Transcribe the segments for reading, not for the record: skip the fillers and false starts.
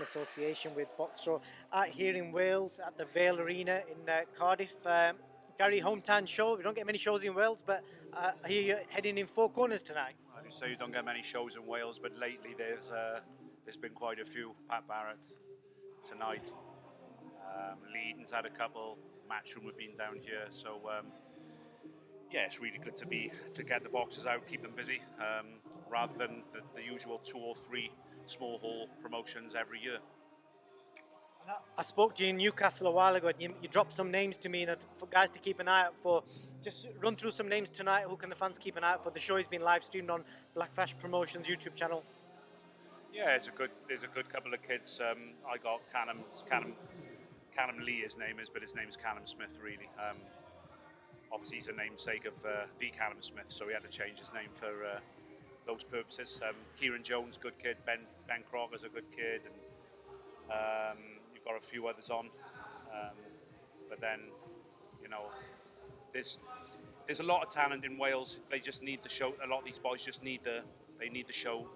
association with Boxro here in Wales at the Vale Arena in Cardiff. Gary, hometown show. We don't get many shows in Wales, but I hear you're heading in Four Corners tonight. I do say you don't get many shows in Wales, but lately there's been quite a few. Pat Barrett tonight. Leedon's had a couple. Matchroom have been down here, so yeah, it's really good to get the boxers out, keep them busy, rather than the usual 2 or 3 small hall promotions every year. I spoke to you in Newcastle a while ago, and you dropped some names to me for guys to keep an eye out for. Just run through some names tonight. Who can the fans keep an eye out for? The show has been live streamed on Black Flash Promotions YouTube channel. Yeah, there's a good couple of kids. I got Callum Lee, his name is, but his name is Callum Smith, really. Obviously, he's a namesake of the Callum Smith, so he had to change his name for those purposes. Kieran Jones, good kid. Ben Crocker's a good kid, and you've got a few others on. But then, you know, there's a lot of talent in Wales. They just need to show. A lot of these boys just need to show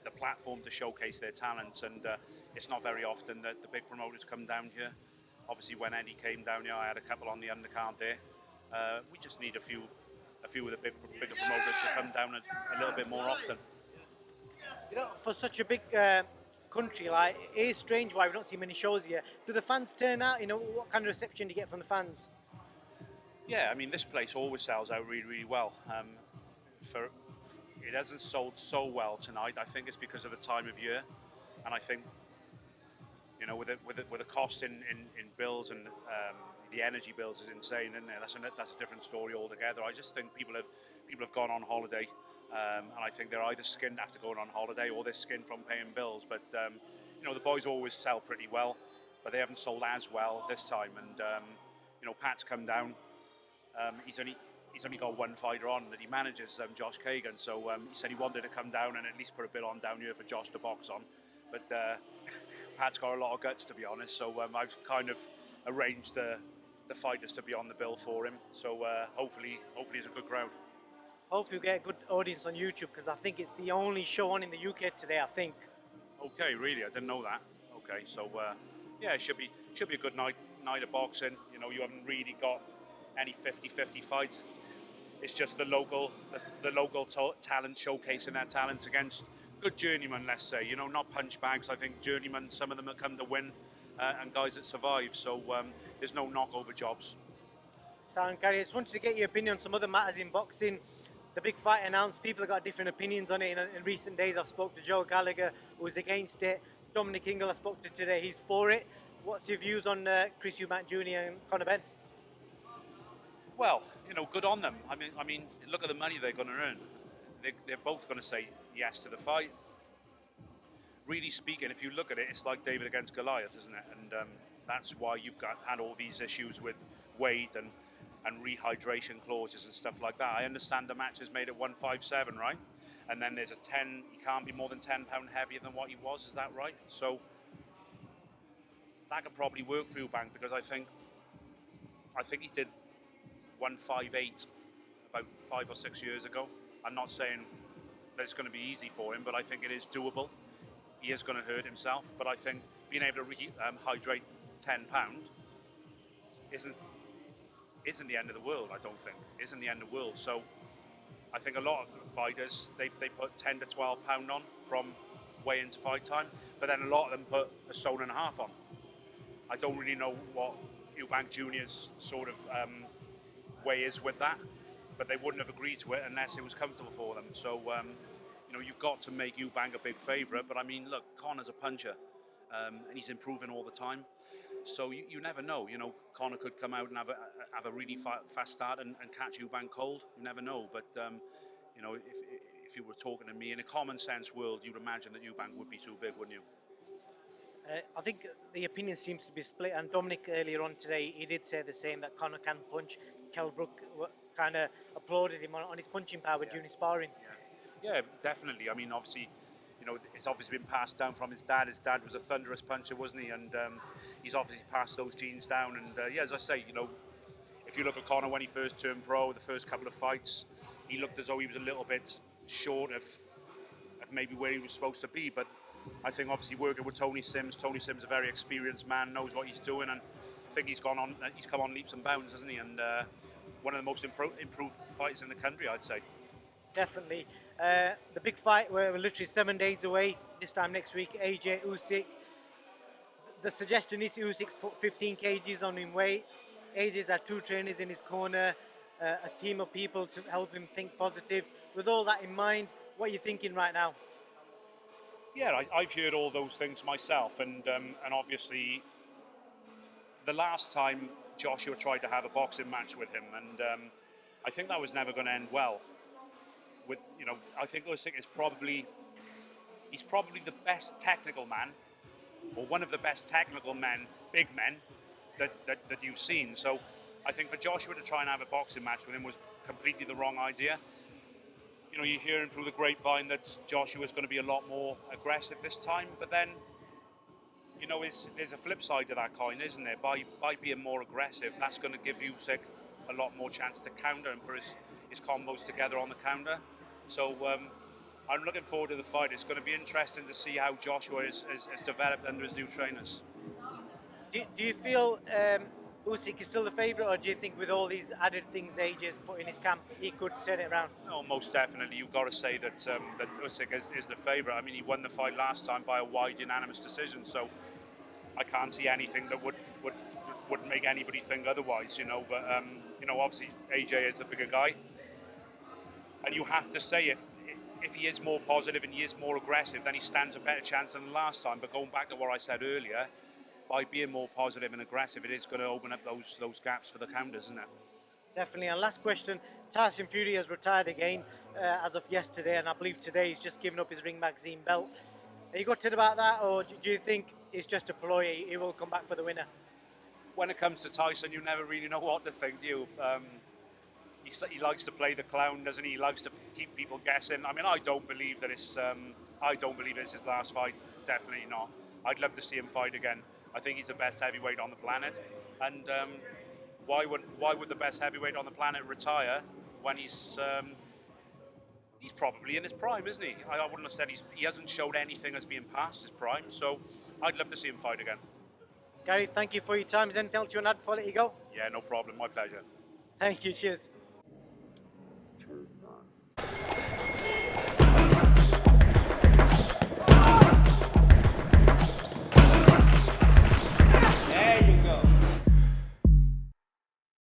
the platform to showcase their talents, and it's not very often that the big promoters come down here. Obviously, when Eddie came down here, I had a couple on the undercard there. We just need a few of the bigger promoters to come down a little bit more often. You know, for such a big country, like, it is strange why we don't see many shows here. Do the fans turn out? You know, what kind of reception do you get from the fans? Yeah, I mean, this place always sells out really, really well. It hasn't sold so well tonight. I think it's because of the time of year, and I think, you know, with the cost in bills and the energy bills is insane, isn't it? That's a different story altogether. I just think people have gone on holiday, and I think they're either skinned after going on holiday or they're skinned from paying bills. But you know, the boys always sell pretty well, but they haven't sold as well this time. And you know, Pat's come down. He's only got one fighter on that he manages, Josh Kagan. So he said he wanted to come down and at least put a bit on down here for Josh to box on. But Pat's got a lot of guts, to be honest. So I've kind of arranged the fighters to be on the bill for him. So hopefully it's a good crowd. Hopefully we get a good audience on YouTube, because I think it's the only show on in the UK today, I think. Okay, really? I didn't know that. Okay, so yeah, it should be a good night of boxing. You know, you haven't really got any 50-50 fights. It's just the local talent showcasing their talents against good journeymen, let's say. You know, not punch bags. I think journeymen, some of them have come to win, and guys that survive. So there's no knockover jobs. Sound, Gary, I just wanted to get your opinion on some other matters in boxing. The big fight announced, people have got different opinions on it. In recent days, I've spoke to Joe Gallagher, who was against it. Dominic Ingle I spoke to today, he's for it. What's your views on Chris Eubank Jr. and Conor Benn? Well, you know, good on them. I mean, look at the money they're going to earn. They're both going to say yes to the fight. Really speaking, if you look at it, it's like David against Goliath, isn't it? And that's why you've had all these issues with weight and rehydration clauses and stuff like that. I understand the match is made at 157, right? And then there's you can't be more than 10 pound heavier than what he was. Is that right? So that could probably work for Eubank, because I think he did 158 about 5 or 6 years ago. I'm not saying that it's going to be easy for him, but I think it is doable. He is going to hurt himself, but I think being able to hydrate 10 pound isn't the end of the world. I don't think isn't the end of the world. So I think a lot of fighters they put 10 to 12 pound on from weigh into fight time, but then a lot of them put a stone and a half on. I don't really know what Eubank Jr.'s sort of way is with that, but they wouldn't have agreed to it unless it was comfortable for them. So you know, you've got to make Eubank a big favourite. But I mean, look, Conor's a puncher, and he's improving all the time. So you never know. You know, Conor could come out and have a really fast start and catch Eubank cold. You never know. But you know, if you were talking to me in a common sense world, you'd imagine that Eubank would be too big, wouldn't you? I think the opinion seems to be split, and Dominic earlier on today, he did say the same, that Conor can punch. Kell Brook kind of applauded him on his punching power during sparring. Yeah, definitely. I mean, obviously, you know, it's obviously been passed down from his dad. His dad was a thunderous puncher, wasn't he? And he's obviously passed those genes down. And yeah, as I say, you know, if you look at Conor when he first turned pro, the first couple of fights, he looked as though he was a little bit short of maybe where he was supposed to be. But I think obviously working with Tony Sims is a very experienced man, knows what he's doing, and I think he's come on leaps and bounds, hasn't he? And one of the most improved fighters in the country, I'd say. Definitely. The big fight, we're literally 7 days away. This time next week, AJ Usyk. The suggestion is Usyk's put 15 kgs on him weight. AJ's had 2 trainers in his corner, a team of people to help him think positive. With all that in mind, what are you thinking right now? Yeah, I've heard all those things myself, and obviously the last time Joshua tried to have a boxing match with him, and I think that was never going to end well. I think Usyk is probably the best technical man, or one of the best technical men, big men, that you've seen. So I think for Joshua to try and have a boxing match with him was completely the wrong idea. You're hearing through the grapevine that Joshua's going to be a lot more aggressive this time, but then, there's a flip side to that coin, isn't there? By being more aggressive, that's going to give Usyk a lot more chance to counter and put his combos together on the counter. So I'm looking forward to the fight. It's going to be interesting to see how Joshua has developed under his new trainers. Do you feel Usyk is still the favourite, or do you think with all these added things AJ's put in his camp, he could turn it around? No, most definitely. You've got to say that Usyk is the favourite. I mean, he won the fight last time by a wide unanimous decision, so I can't see anything that would make anybody think otherwise, But, obviously AJ is the bigger guy. And you have to say, if he is more positive and he is more aggressive, then he stands a better chance than the last time. But going back to what I said earlier, by being more positive and aggressive, it is going to open up those gaps for the counters, isn't it? Definitely. And last question, Tyson Fury has retired again as of yesterday, and I believe today he's just given up his Ring Magazine belt. Are you gutted about that, or do you think it's just a ploy? He will come back for the winner? When it comes to Tyson, you never really know what to think, do you? He likes to play the clown, doesn't he? He likes to keep people guessing. I mean, I don't believe it's his last fight. Definitely not. I'd love to see him fight again. I think he's the best heavyweight on the planet. And why would the best heavyweight on the planet retire when he's probably in his prime, isn't he? I wouldn't have said he hasn't showed anything as being past his prime. So I'd love to see him fight again. Gary, thank you for your time. Is there anything else you want to add before I let you go? Yeah, no problem. My pleasure. Thank you. Cheers.